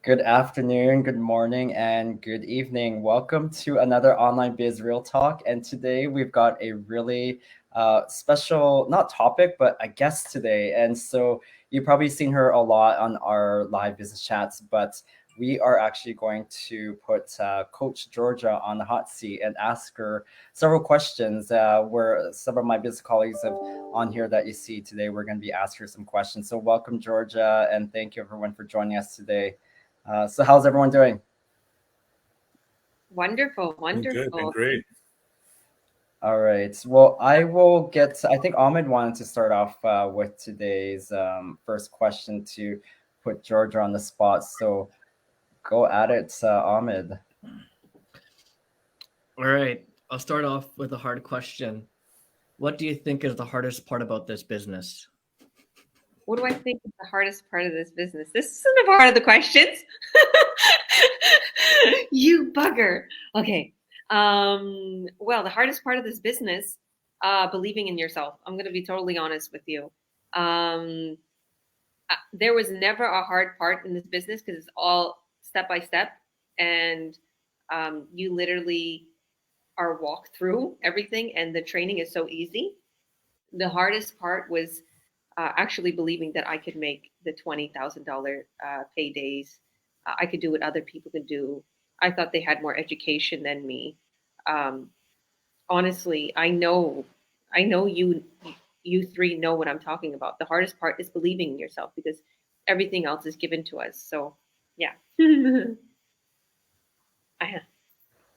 Good afternoon, good morning, and good evening. Welcome to another Online Biz Real Talk. And today we've got a really special, not topic, but a guest today. And so you've probably seen her a lot on our live business chats, but we are actually going to put Coach Georgia on the hot seat and ask her several questions. Where some of my business colleagues have on here that you see today, we're going to be asking her some questions. So welcome, Georgia, and thank you everyone for joining us today. So how's everyone doing? Wonderful, Doing good, doing wonderful. great. All right. Well, I will get. I think Ahmed wanted to start off with today's first question to put Georgia on the spot. So go at it, Ahmed. All right, I'll start off with a hard question. What do you think is the hardest part about this business? What do I think is the hardest part of this business? This isn't a part of the questions. You bugger. Okay. Well, the hardest part of this business, believing in yourself. I'm going to be totally honest with you. Um, there was never a hard part in this business because it's all step by step, and you literally are walked through everything, and the training is so easy. The hardest part was actually believing that I could make the $20,000 paydays. I could do what other people could do. I thought they had more education than me. Um, Honestly, I know you three know what I'm talking about. The hardest part is believing in yourself because everything else is given to us. So, yeah. I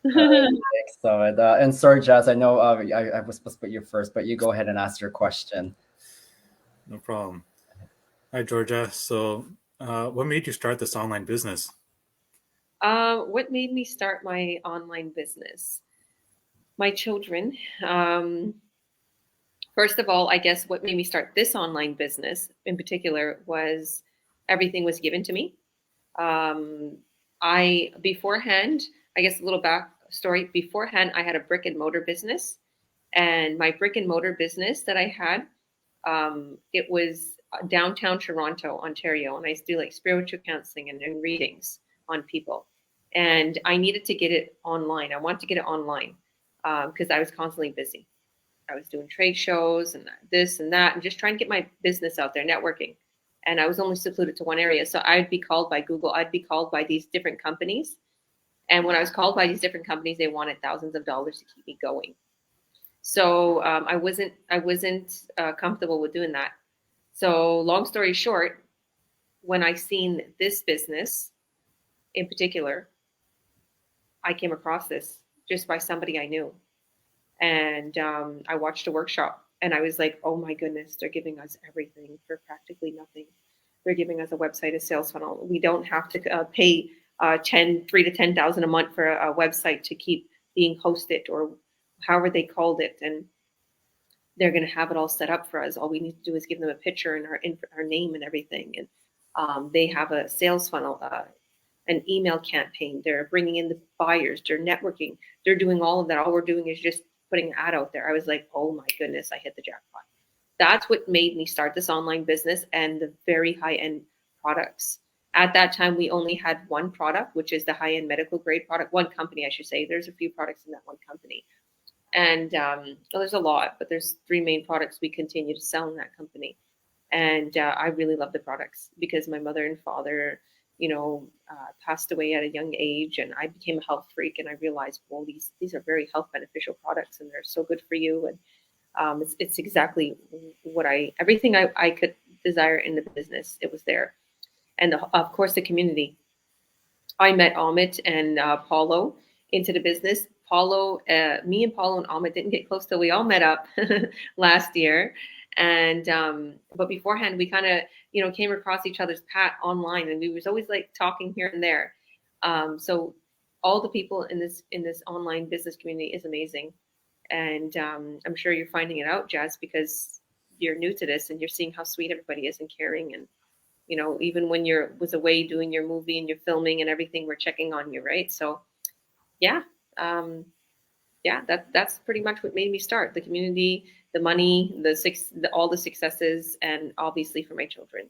All right. Thanks, Ahmed. And sorry, Jazz. I know I was supposed to put you first, but you go ahead and ask your question. No problem. Hi, Georgia. So, what made you start this online business? What made me start my online business? My children. First of all, I guess what made me start this online business in particular was everything was given to me. Um, I beforehand, I guess a little backstory. Beforehand, I had a brick and mortar business, and my brick and mortar business that I had, it was downtown Toronto, Ontario, and I used to do like spiritual counseling and readings on people, and I needed to get it online. I wanted to get it online because I was constantly busy. I was doing trade shows and this and that, and just trying to get my business out there, networking. And I was only secluded to one area. So I'd be called by Google, I'd be called by these different companies. And when I was called by these different companies, they wanted thousands of dollars to keep me going. So I wasn't comfortable with doing that. So long story short, when I seen this business in particular, I came across this just by somebody I knew, and I watched a workshop, and I was like, oh my goodness, they're giving us everything for practically nothing. They're giving us a website, a sales funnel. We don't have to pay 3 to 10,000 a month for a website to keep being hosted or however they called it, and they're going to have it all set up for us. All we need to do is give them a picture and our name and everything, and they have a sales funnel, an email campaign. They're bringing in the buyers. They're networking. They're doing all of that. All we're doing is just putting an ad out there. I was like, oh my goodness, I hit the jackpot. That's what made me start this online business and the very high end products. At that time, we only had one product, which is the high end medical grade product. One company, I should say. There's a few products in that one company. And well, there's a lot, but there's three main products we continue to sell in that company. And I really love the products because my mother and father, passed away at a young age, and I became a health freak, and I realized, well, these are very health beneficial products, and they're so good for you, and it's exactly what everything I could desire in the business. It was there, and of course the community. I met Amit and Paulo into the business. Me and Paulo and Amit didn't get close till we all met up last year. And but beforehand, we kind of came across each other's path online, and we was always like talking here and there. So all the people in this online business community is amazing, and I'm sure you're finding it out, Jazz, because you're new to this and you're seeing how sweet everybody is and caring, and even when you're was away doing your movie and you're filming and everything, we're checking on you, right? So yeah, um, yeah, that's pretty much what made me start the community, the money, all the successes, and obviously for my children.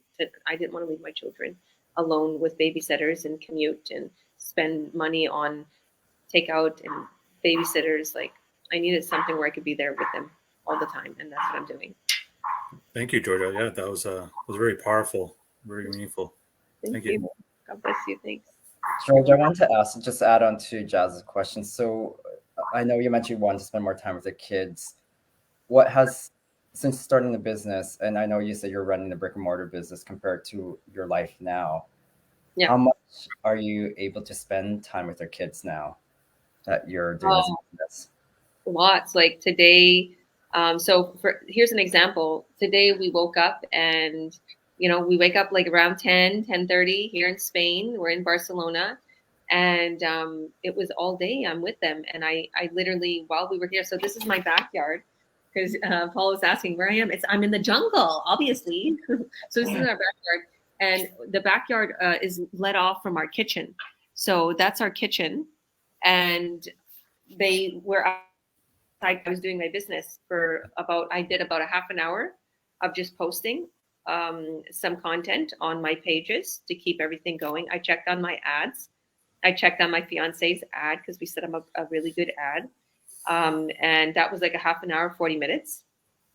I didn't want to leave my children alone with babysitters and commute and spend money on takeout and babysitters. Like, I needed something where I could be there with them all the time, and that's what I'm doing. Thank you, Georgia. Yeah, that was very powerful, very meaningful. Thank you. God bless you. Thanks. George, I want to ask, just add on to Jazz's question. So I know you mentioned you want to spend more time with the kids. What has, since starting the business, and I know you said you're running the brick and mortar business compared to your life now, Yeah. how much are you able to spend time with your kids now that you're doing this business? Lots. Like today, here's an example. Today we woke up and, we wake up like around 10:30 here in Spain. We're in Barcelona. And it was all day I'm with them. And I literally, while we were here, so this is my backyard, because Paul was asking where I am. I'm in the jungle, obviously. So this is our backyard. And the backyard is let off from our kitchen. So that's our kitchen. And they were outside. I was doing my business I did about a half an hour of just posting some content on my pages to keep everything going. I checked on my ads. I checked on my fiance's ad because we set him up a really good ad. And that was like a half an hour, 40 minutes.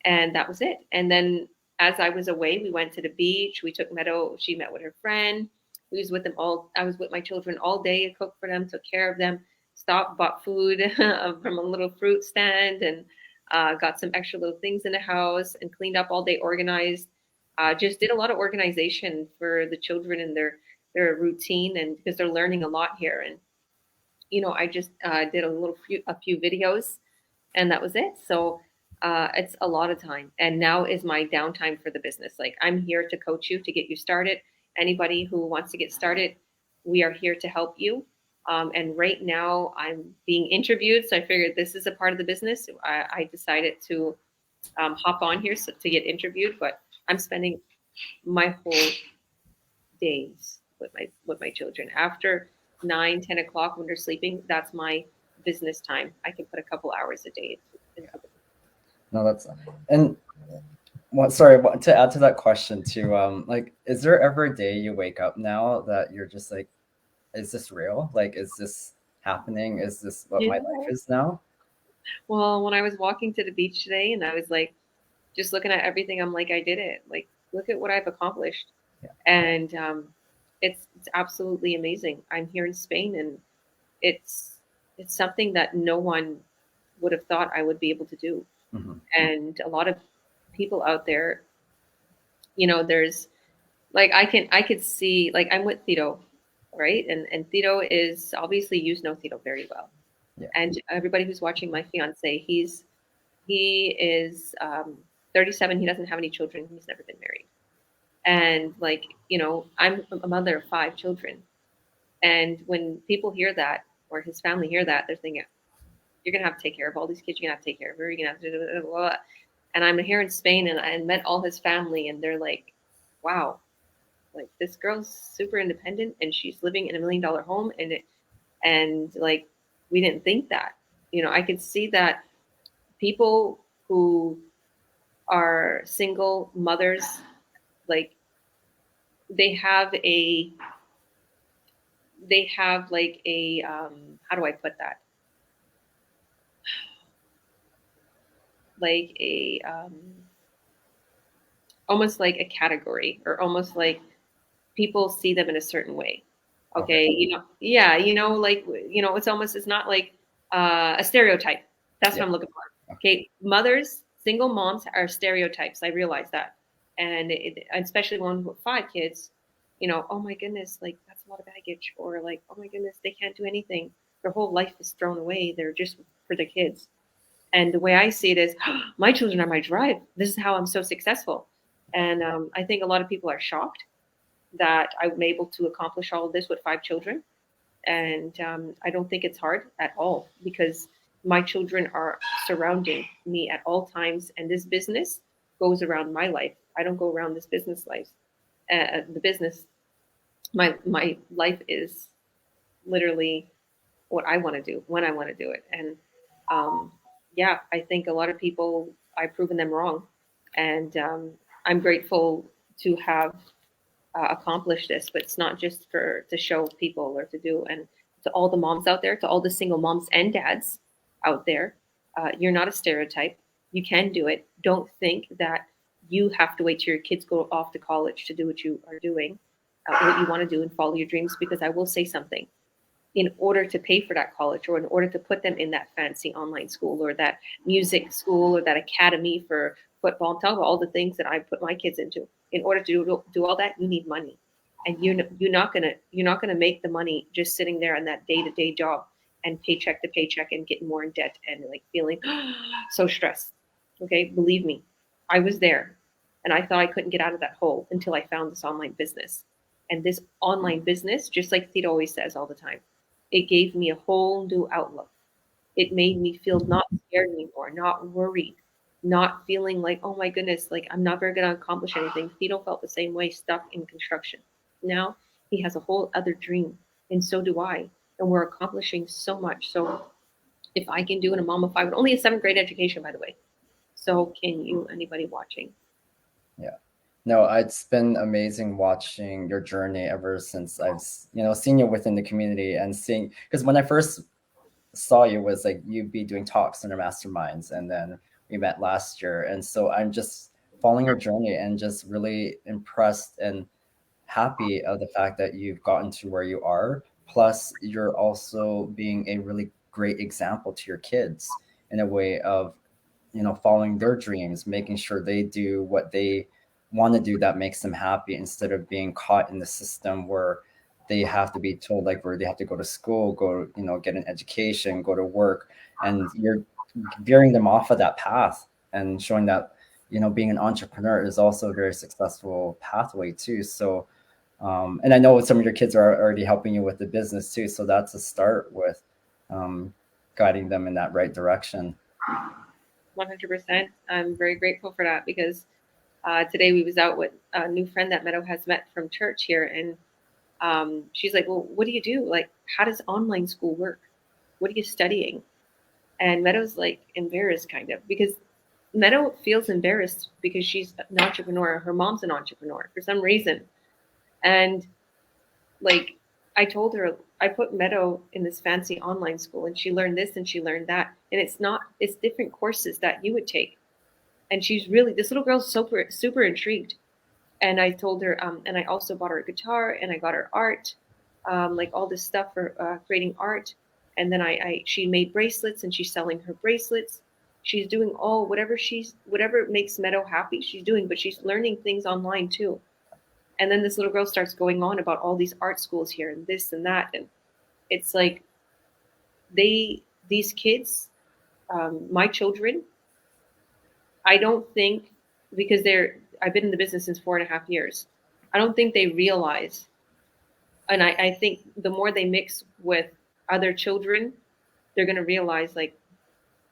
And that was it. And then as I was away, we went to the beach. We took Meadow. She met with her friend. We was with them all. I was with my children all day. I cooked for them, took care of them, stopped, bought food from a little fruit stand, and got some extra little things in the house and cleaned up all day, organized. Just did a lot of organization for the children and their routine, and because they're learning a lot here. And I just did a few videos, and that was it. So it's a lot of time, and now is my downtime for the business. Like, I'm here to coach you, to get you started. Anybody who wants to get started, we are here to help you. And right now I'm being interviewed, so I figured this is a part of the business. I decided to hop on here to get interviewed, but I'm spending my whole days with my children. After 9-10 o'clock when they're sleeping, that's my business time. I can put a couple hours a day into it. No, that's, and sorry, to add to that question too, like, is there ever a day you wake up now that you're just like, is this real? Like, is this happening? Is this what my life is now? Well, when I was walking to the beach today and I was like, just looking at everything, I'm like, I did it. Like, look at what I've accomplished. Yeah. And it's absolutely amazing. I'm here in Spain, and it's something that no one would have thought I would be able to do. Mm-hmm. And a lot of people out there, there's like, I could see, like, I'm with Tito, right? And Tito is obviously, you know Tito very well. Yeah. And everybody who's watching, my fiance, he is 37. He doesn't have any children. He's never been married. And like, I'm a mother of 5 children. And when people hear that, or his family hear that, they're thinking, you're going to have to take care of all these kids. You're going to have to take care of her. You're going to have to do blah, blah, blah. And I'm here in Spain, and I met all his family, and they're like, wow, like, this girl's super independent, and she's living in $1 million home. And like, we didn't think that. I could see that people who are single mothers, like, they have like a how do I put that? Like a almost like a category, or almost like people see them in a certain way. Okay. It's not like a stereotype. That's what I'm looking for. Okay. Mothers, single moms are stereotypes. I realize that. And especially one with 5 kids, oh my goodness, like, that's a lot of baggage. Or like, oh my goodness, they can't do anything. Their whole life is thrown away. They're just for the kids. And the way I see it is, my children are my drive. This is how I'm so successful. And I think a lot of people are shocked that I'm able to accomplish all of this with 5 children. And I don't think it's hard at all, because my children are surrounding me at all times. And this business goes around my life. I don't go around this business life. The business, my life is literally what I want to do when I want to do it. And I think a lot of people I've proven them wrong, and I'm grateful to have accomplished this. But it's not just to show people or to do. And to all the moms out there, to all the single moms and dads out there, you're not a stereotype. You can do it. Don't think that you have to wait till your kids go off to college to do what you are doing, what you want to do, and follow your dreams. Because I will say something. In order to pay for that college, or in order to put them in that fancy online school, or that music school, or that academy for football, I'm talking about all the things that I put my kids into. In order to do all that, you need money, and you're not gonna make the money just sitting there on that day-to-day job and paycheck to paycheck and getting more in debt and like feeling so stressed. Okay, believe me, I was there, and I thought I couldn't get out of that hole until I found this online business. And this online business, just like Theta always says all the time, it gave me a whole new outlook. It made me feel not scared anymore, not worried, not feeling like, oh my goodness, like I'm not going to accomplish anything. Tito felt the same way, stuck in construction. Now he has a whole other dream, and so do I. And we're accomplishing so much. So if I can do it, a mom of five, with only a 7th grade education, by the way, so can you, anybody watching. Yeah. No, it's been amazing watching your journey ever since I've seen you within the community, and seeing, because when I first saw you was like you'd be doing talks in our masterminds, and then we met last year, and so I'm just following your journey and just really impressed and happy of the fact that you've gotten to where you are. Plus, you're also being a really great example to your kids in a way of following their dreams, making sure they do what they want to do that makes them happy, instead of being caught in the system where they have to be told, like, where they have to go to school, go, get an education, go to work, and you're veering them off of that path and showing that, being an entrepreneur is also a very successful pathway too. So, and I know some of your kids are already helping you with the business too. So that's a start with guiding them in that right direction. 100%. I'm very grateful for that, because today we was out with a new friend that Meadow has met from church here, and she's like, well, what do you do? Like, how does online school work? What are you studying? And Meadow's like embarrassed, kind of, because Meadow feels embarrassed because she's an entrepreneur. Her mom's an entrepreneur for some reason. And like, I told her, I put Meadow in this fancy online school, and she learned this and she learned that. And it's different courses that you would take. And she's really, this little girl's super, super intrigued. And I told her, and I also bought her a guitar, and I got her art, like all this stuff for creating art. And then she made bracelets, and she's selling her bracelets. She's doing whatever makes Meadow happy, she's doing, but she's learning things online too. And then this little girl starts going on about all these art schools here and this and that. And it's like these kids, my children, I don't think, because I've been in the business since 4.5 years. I don't think they realize. And I think the more they mix with other children, they're going to realize like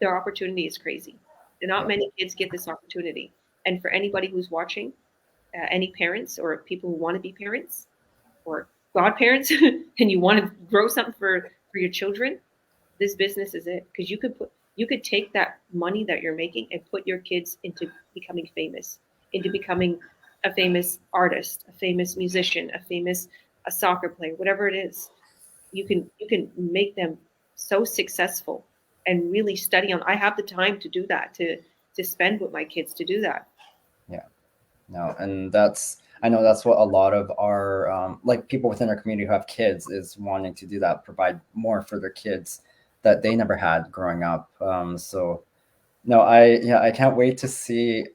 their opportunity is crazy. Not many kids get this opportunity. And for anybody who's watching, any parents or people who want to be parents or godparents, and you want to grow something for your children, this business is it. Because you could take that money that you're making and put your kids into becoming famous, into becoming a famous artist, a famous musician, a soccer player, whatever it is. You can make them so successful and really study on. I have the time to do that, to spend with my kids to do that. Yeah, no, and I know that's what a lot of our like people within our community who have kids is wanting to do, that provide more for their kids that they never had growing up. So no, I can't wait to see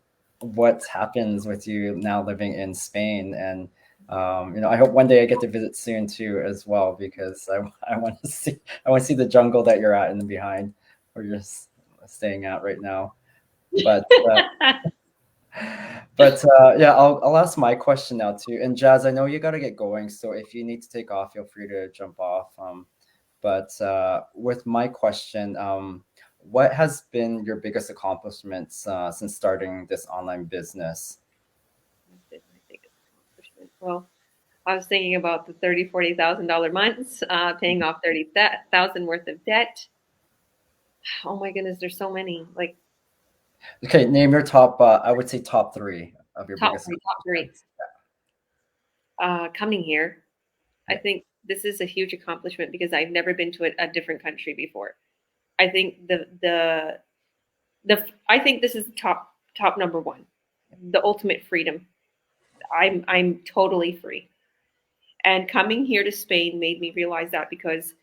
what happens with you now living in Spain. And I hope one day I get to visit soon too as well, because I want to see the jungle that you're at in the behind, or you're just staying at right now. But yeah, I'll ask my question now too. And Jazz, I know you got to get going, so if you need to take off, feel free to jump off. But with my question, what has been your biggest accomplishments since starting this online business? Well, I was thinking about the $30,000-$40,000 months, paying off $30,000 worth of debt. Oh my goodness, there's so many. Like, Okay, name your top. I would say top three of your Top biggest three, top three. accomplishments. Coming here, I Yeah. think this is a huge accomplishment because I've never been to a different country before. I think the I think this is top number one, the ultimate freedom. I'm totally free. And coming here to Spain made me realize that because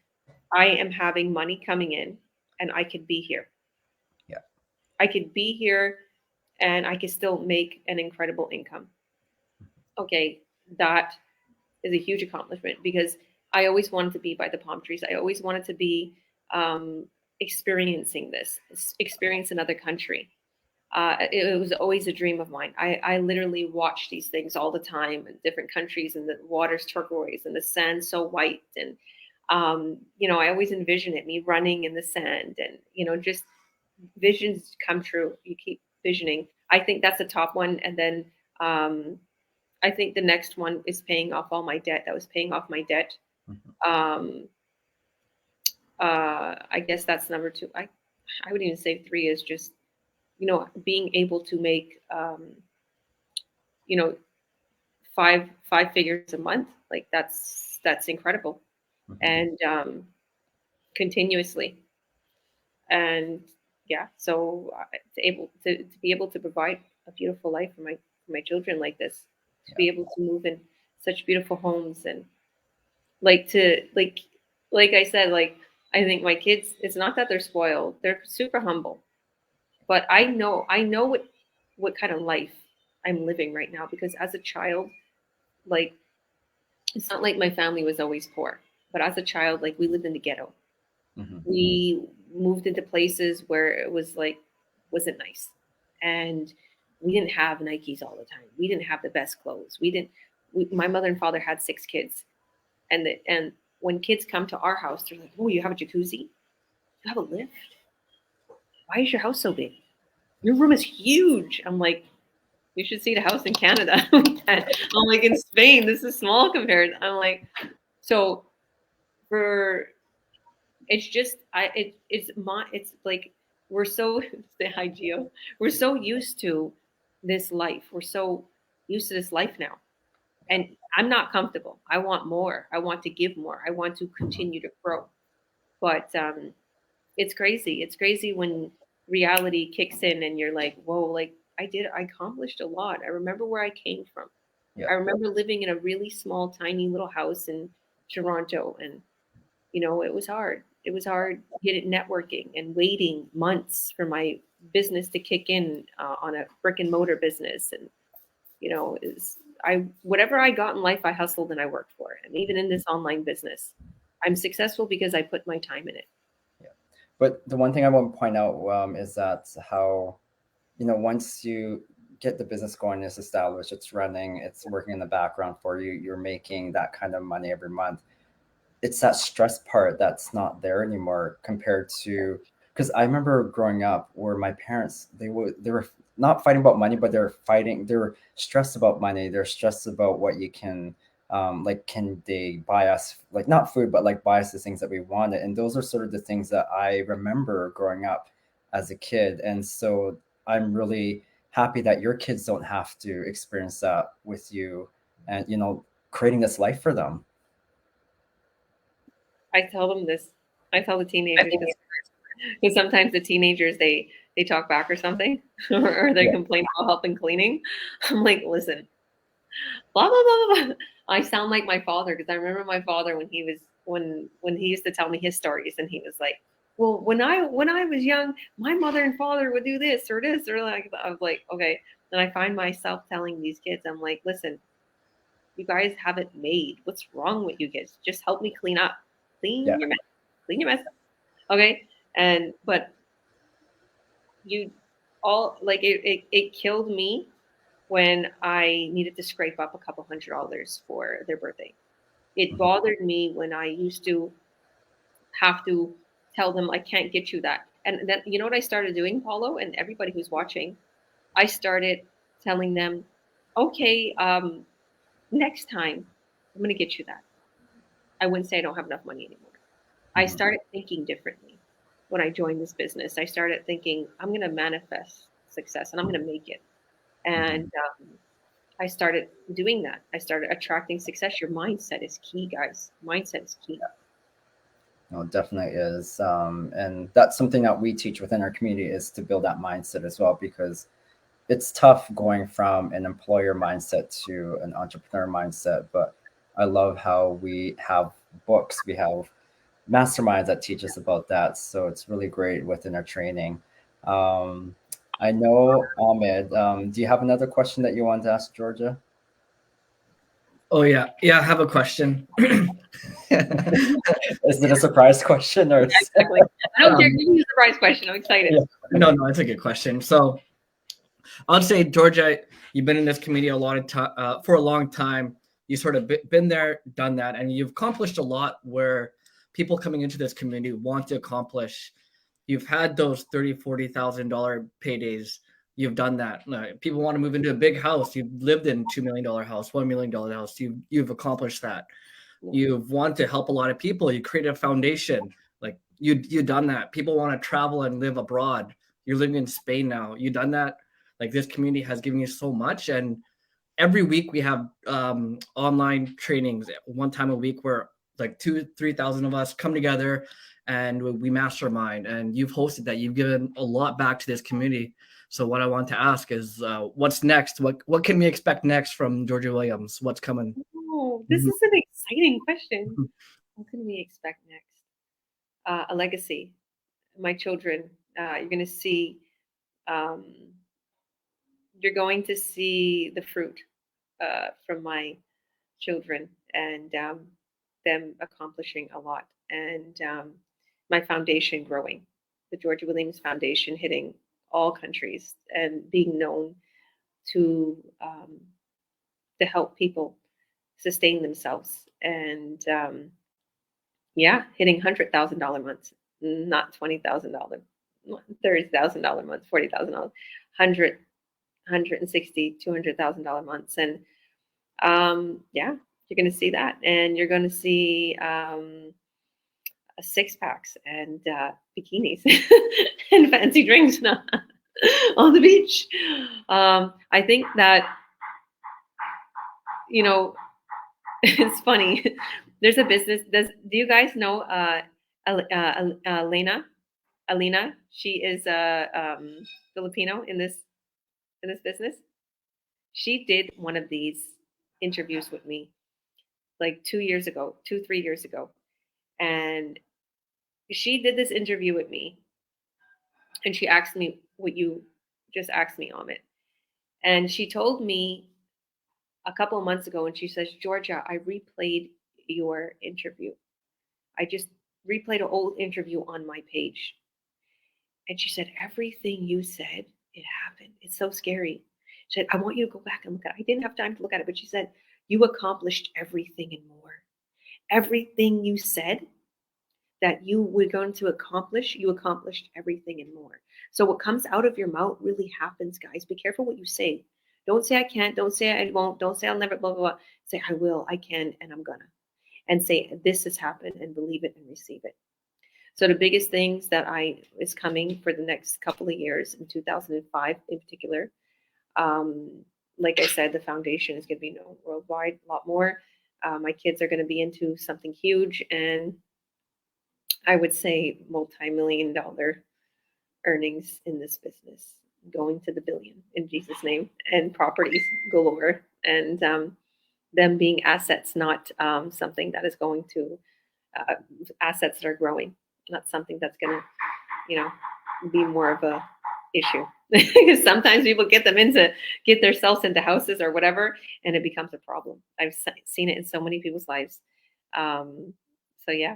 I am having money coming in and I could be here. Yeah. I could be here and I could still make an incredible income. Okay, that is a huge accomplishment because I always wanted to be by the palm trees. I always wanted to be experiencing this, experience another country. It was always a dream of mine. I literally watch these things all the time in different countries, and the water's turquoise and the sand's so white. And, I always envision it, me running in the sand and, just visions come true. You keep visioning. I think that's the top one. And then I think the next one is paying off all my debt. That was paying off my debt. Mhm. I guess that's number two. I would even say three is just being able to make you know five figures a month, like that's incredible. Mhm. And continuously. And yeah, so to be able to provide a beautiful life for my children like this, to Yeah. be able to move in such beautiful homes, and like to like I said, like I think my kids, it's not that they're spoiled, they're super humble, but I know what kind of life I'm living right now because as a child, like it's not like my family was always poor, but as a child, like we lived in the ghetto. Mhm. We moved into places where it was like wasn't nice, and we didn't have Nikes all the time. We didn't have the best clothes. We didn't. My mother and father had 6 kids, and when kids come to our house, they're like, "Oh, you have a jacuzzi? You have a lift? Why is your house so big? Your room is huge." I'm like, "You should see the house in Canada." I'm like, "In Spain, this is small compared." I'm like, so for it's just it's like we're so say hi Gio. We're so used to this life. We're so used to this life now. And I'm not comfortable. I want more. I want to give more. I want to Mhm. continue to grow. But it's crazy. It's crazy when reality kicks in and you're like, whoa, like I accomplished a lot. I remember where I came from. Yeah. I remember living in a really small, tiny little house in Toronto, and it was hard. It was hard getting networking and waiting months for my business to kick in on a brick and mortar business. And is I whatever I got in life, I hustled and I worked for it. And even in this online business, I'm successful because I put my time in it. Yeah. But the one thing I want to point out is that how, once you get the business going, it's established, it's running, it's working in the background for you, you're making that kind of money every month. It's that stress part that's not there anymore compared to, because I remember growing up where my parents, they were not fighting about money, but they were stressed about money, they're stressed about what you can, like, can they buy us, like, not food, but like buy us the things that we wanted. And those are sort of the things that I remember growing up as a kid. And so I'm really happy that your kids don't have to experience that with you, and creating this life for them. I tell them this. I tell the teenagers this because sometimes the teenagers they talk back or something, or they Yeah. complain about help in cleaning. I'm like, listen, blah blah blah blah. I sound like my father because I remember my father when he was when he used to tell me his stories, and he was like, "Well, when I was young, my mother and father would do this or this or like." I was like, "Okay," and I find myself telling these kids, "I'm like, listen, you guys have it made. What's wrong with you kids? Just help me clean up, Yeah. clean your mess, okay?" And but you all like it killed me when I needed to scrape up a couple $100 for their birthday. It Mhm. bothered me when I used to have to tell them I can't get you that. And then you know what I started doing, Paulo, and everybody who's watching, I started telling them, okay, next time I'm gonna get you that. I wouldn't say I don't have enough money anymore. I Mhm. started thinking differently when I joined this business. I started thinking I'm gonna manifest success, and I'm going to make it. And I started doing that. I started attracting success. Your mindset is key, guys. Mindset is key. No, it definitely is. And that's something that we teach within our community is to build that mindset as well, because it's tough going from an employer mindset to an entrepreneur mindset. But I love how we have books, we have masterminds that teach us about that. So it's really great within our training. Um, I know, Ahmed, do you have another question that you want to ask Georgia? Oh yeah, I have a question. Is it a surprise question or? Yeah, exactly. I don't care. Give me a surprise question. I'm excited. Yeah. No, it's a good question. So I'd say, Georgia, you've been in this community a lot of time for a long time. You sort of been there, done that, and you've accomplished a lot where people coming into this community want to accomplish. You've had those $30,000-$40,000 paydays. You've done that. People want to move into a big house. You've lived in $2 million house, $1 million house. You've accomplished that. You've wanted to help a lot of people. You created a foundation. Like you've done that. People want to travel and live abroad. You're living in Spain now. You've done that. Like this community has given you so much. And every week we have online trainings, one time a week where like 2,000-3,000 of us come together and we mastermind. And you've hosted that. You've given a lot back to this community. So what I want to ask is, what's next? What can we expect next from Georgia Williams? What's coming? Oh, this is an exciting question. What can we expect next? A legacy. My children. You're going to see. You're going to see the fruit from my children and them accomplishing a lot, and my foundation growing, the Georgia Williams Foundation, hitting all countries and being known to help people sustain themselves, and hitting $100,000 months, not $20,000, $30,000 months, $40,000, $160,000, $200,000 months, and you're going to see that, and you're going to see six packs and bikinis and fancy drinks on the beach. I think that it's funny. There's a business. Do you guys know Alina? She is Filipino in this business. She did one of these interviews with me like 3 years ago, and she did this interview with me, and she asked me what you just asked me, Amit, and she told me a couple of months ago, and she says, Georgia, I replayed your interview. I just replayed an old interview on my page. And she said, everything you said, it happened. It's so scary. She said, I want you to go back and look at it. I didn't have time to look at it, but she said, you accomplished everything and more. Everything you said that you were going to accomplish, you accomplished everything and more. So what comes out of your mouth really happens, guys. Be careful what you say. Don't say I can't. Don't say I won't. Don't say I'll never, blah, blah, blah. Say I will, I can, and I'm gonna. And say this has happened and believe it and receive it. So the biggest things that is coming for the next couple of years in 2005 in particular, like I said, the foundation is going to be known worldwide a lot more. My kids are going to be into something huge, and I would say multi-million-dollar earnings in this business, going to the billion in Jesus' name, and properties galore, and them being assets, not something that is going to assets that are growing, not something that's going to, be more of a issue. Because sometimes people get themselves into houses or whatever, and it becomes a problem. I've seen it in so many people's lives. So yeah.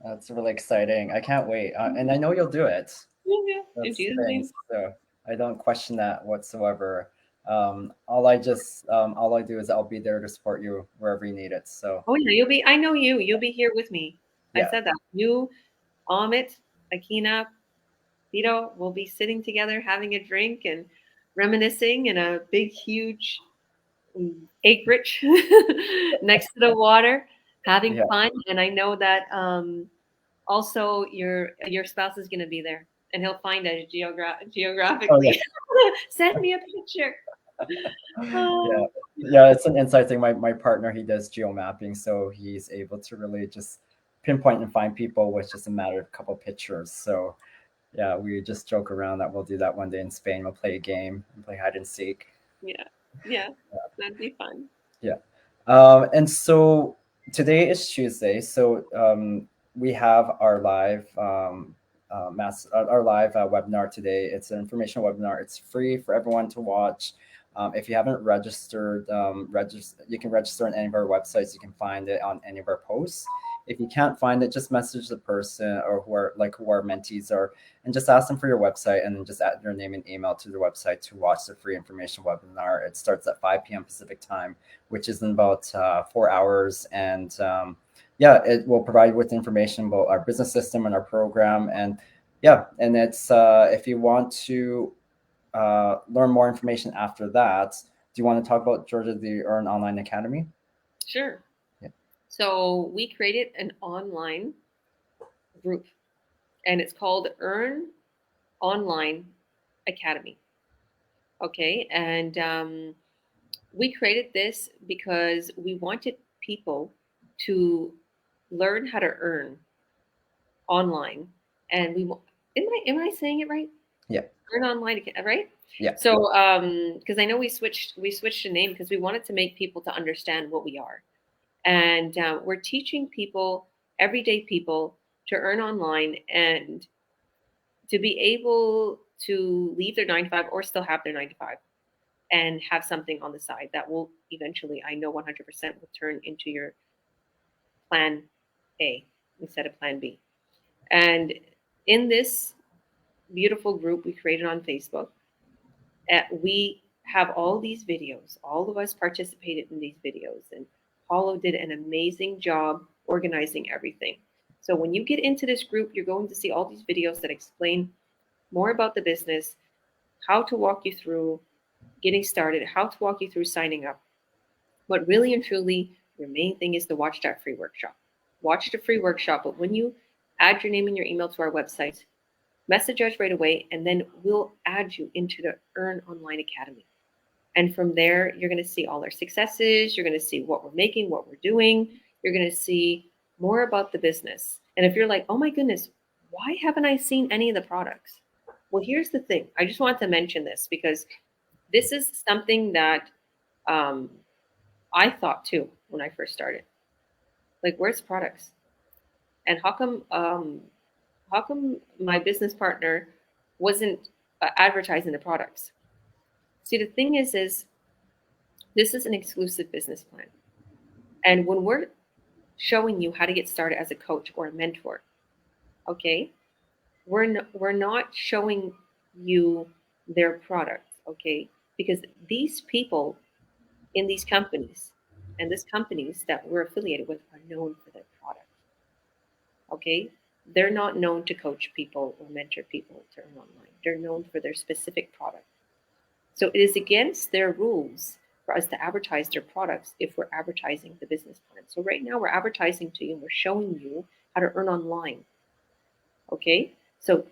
That's really exciting. I can't wait. And I know you'll do it. Yeah, in Jesus' name. So I don't question that whatsoever. All I do is I'll be there to support you wherever you need it. So oh yeah, I know you'll be here with me. Yeah. I said that. You, Amit, Akina, Vito will be sitting together having a drink and reminiscing in a big, huge acreage next to the water, having fun. And I know that Also, your spouse is going to be there, and he'll find it Oh, geographically. yeah. Send me a picture. Yeah. Oh, Yeah, it's an inside thing. My partner, he does geo mapping, so he's able to really just pinpoint and find people with just a matter of a couple pictures. So yeah, we just joke around that we'll do that one day in Spain. We'll play a game and play hide and seek. yeah, yeah, that'd be fun. Yeah. And so today is Tuesday. So we have our live our live webinar today. It's an informational webinar. It's free for everyone to watch. If you haven't registered, you can register on any of our websites. You can find it on any of our posts. If you can't find it, just message the person or who our mentees are, and just ask them for your website, and then just add their name and email to their website to watch the free information webinar. It starts at 5 p.m. Pacific time, which is in about 4 hours. And yeah, it will provide you with information about our business system and our program. And yeah, and it's if you want to learn more information after that, do you want to talk about, Georgia, the Earn Online Academy? Sure. Yeah. So we created an online group, and it's called Earn Online Academy. Okay, and we created this because we wanted people to learn how to earn online, and am I saying it right? Yeah. Earn online, right? Yeah. So, because I know we switched the name because we wanted to make people to understand what we are, and we're teaching people, everyday people, to earn online and to be able to leave their 9 to 5 or still have their 9 to 5 and have something on the side that will eventually, I know 100% will turn into your plan A instead of plan B. And in this beautiful group we created on Facebook, we have all these videos. All of us participated in these videos, and Paulo did an amazing job organizing everything. So when you get into this group, you're going to see all these videos that explain more about the business, how to walk you through getting started, how to walk you through signing up. But really and truly, your main thing is to watch that free workshop. Watch the free workshop, but when you add your name and your email to our website, message us right away, and then we'll add you into the Earn Online Academy. And from there, you're going to see all our successes. You're going to see what we're making, what we're doing. You're going to see more about the business. And if you're like, oh my goodness, why haven't I seen any of the products? Well, here's the thing. I just want to mention this because this is something that I thought too when I first started. Like, where's products? And how come my business partner wasn't advertising the products? See, the thing is this is an exclusive business plan. And when we're showing you how to get started as a coach or a mentor, okay, we're not showing you their products, okay? Because these people in these companies and these companies that we're affiliated with are known for their product, okay? They're not known to coach people or mentor people to earn online. They're known for their specific product. So it is against their rules for us to advertise their products if we're advertising the business plan. So right now we're advertising to you and we're showing you how to earn online. Okay? So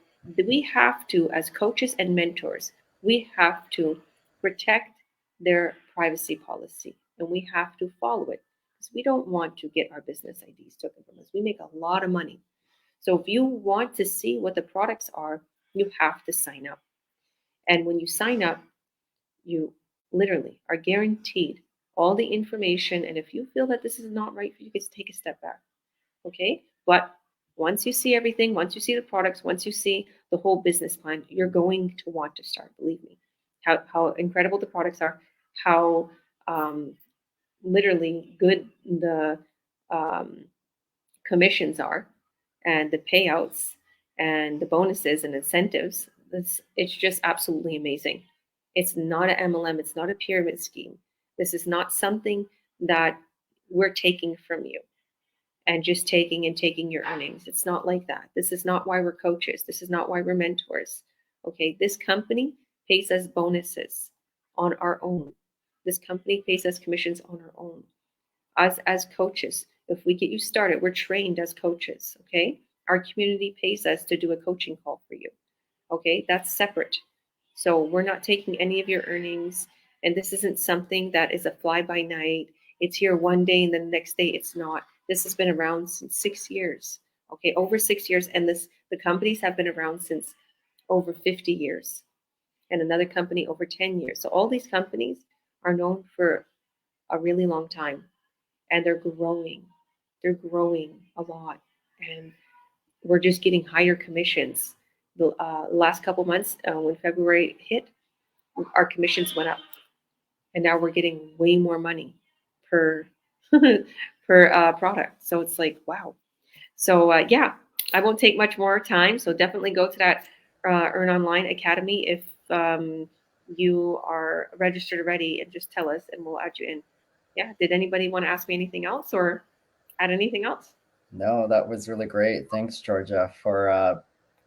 we have to, as coaches and mentors, we have to protect their privacy policy and we have to follow it because we don't want to get our business IDs taken from us. We make a lot of money. So if you want to see what the products are, you have to sign up. And when you sign up, you literally are guaranteed all the information. And if you feel that this is not right for you, just take a step back. Okay? But once you see everything, once you see the products, once you see the whole business plan, you're going to want to start. Believe me, how incredible the products are, how literally good the commissions are, and the payouts, and the bonuses and incentives. It's just absolutely amazing. It's not an MLM. It's not a pyramid scheme. This is not something that we're taking from you and just taking your earnings. It's not like that. This is not why we're coaches. This is not why we're mentors. Okay, this company pays us bonuses on our own. This company pays us commissions on our own. As coaches, if we get you started, we're trained as coaches. Okay, Our community pays us to do a coaching call for you. Okay, that's separate. So we're not taking any of your earnings, and this isn't something that is a fly by night. It's here one day and the next day it's not. This has been around since 6 years. Okay, over 6 years, and the companies have been around since over 50 years, and another company over 10 years. So all these companies are known for a really long time, and they're growing. They're growing a lot, and we're just getting higher commissions. The last couple months, when February hit, our commissions went up, and now we're getting way more money per per product. So it's like, wow. So yeah, I won't take much more time. So definitely go to that Earn Online Academy if you are registered already, and just tell us, and we'll add you in. Yeah. Did anybody want to ask me anything else or add anything else? No, that was really great. Thanks, Georgia, for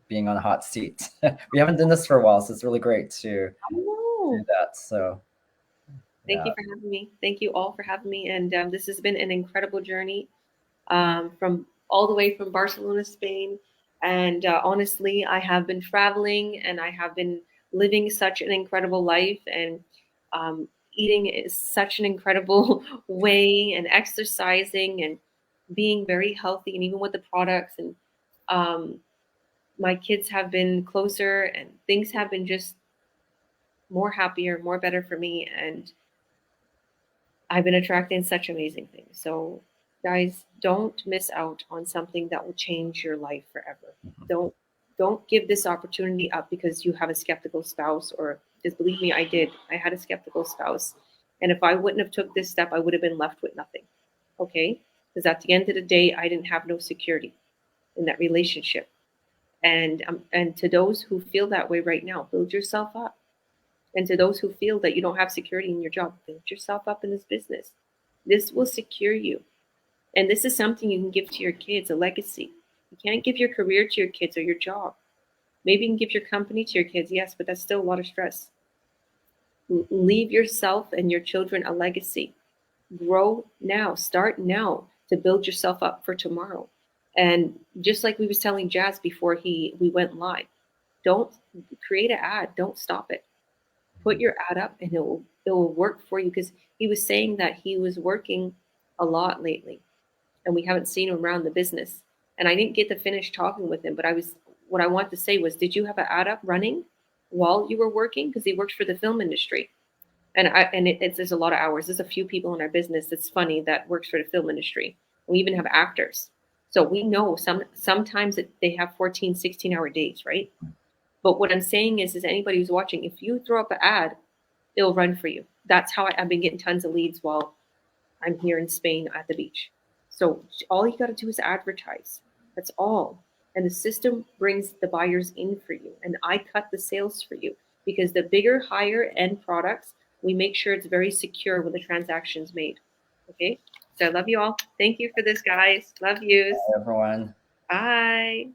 being on a hot seat. We haven't done this for a while, so it's really great to I know. do that. So Thank yeah. you for having me. Thank you all for having me. And this has been an incredible journey from all the way from Barcelona, Spain. And honestly, I have been traveling and I have been living such an incredible life, and eating is such an incredible way, and exercising and being very healthy, and even with the products. And um, my kids have been closer, and things have been just more happier, more better for me. And I've been attracting such amazing things. So, guys, don't miss out on something that will change your life forever. Don't give this opportunity up because you have a skeptical spouse, or just believe me, I did. I had a skeptical spouse, and if I wouldn't have took this step, I would have been left with nothing. Okay, because at the end of the day, I didn't have no security in that relationship. And to those who feel that way right now, build yourself up. And to those who feel that you don't have security in your job, build yourself up in this business. This will secure you. And this is something you can give to your kids, a legacy. You can't give your career to your kids or your job. Maybe you can give your company to your kids, yes, but that's still a lot of stress. Leave yourself and your children a legacy. Grow now, start now to build yourself up for tomorrow. And just like we was telling Jazz before we went live, don't create an ad, don't stop it. Put your ad up, and it will work for you, because he was saying that he was working a lot lately, and we haven't seen him around the business. And I didn't get to finish talking with him, but what I wanted to say was, did you have an ad up running while you were working? Because he works for the film industry, and there's a lot of hours. There's a few people in our business that's funny that works for the film industry. We even have actors, so we know sometimes they have 14, 16-hour days, right? But what I'm saying is anybody who's watching, if you throw up an ad, it'll run for you. That's how I've been getting tons of leads while I'm here in Spain at the beach. So all you got to do is advertise. That's all. And the system brings the buyers in for you. And I cut the sales for you, because the bigger, higher end products, we make sure it's very secure when the transaction's made. Okay? So I love you all. Thank you for this, guys. Love yous. Bye, everyone. Bye.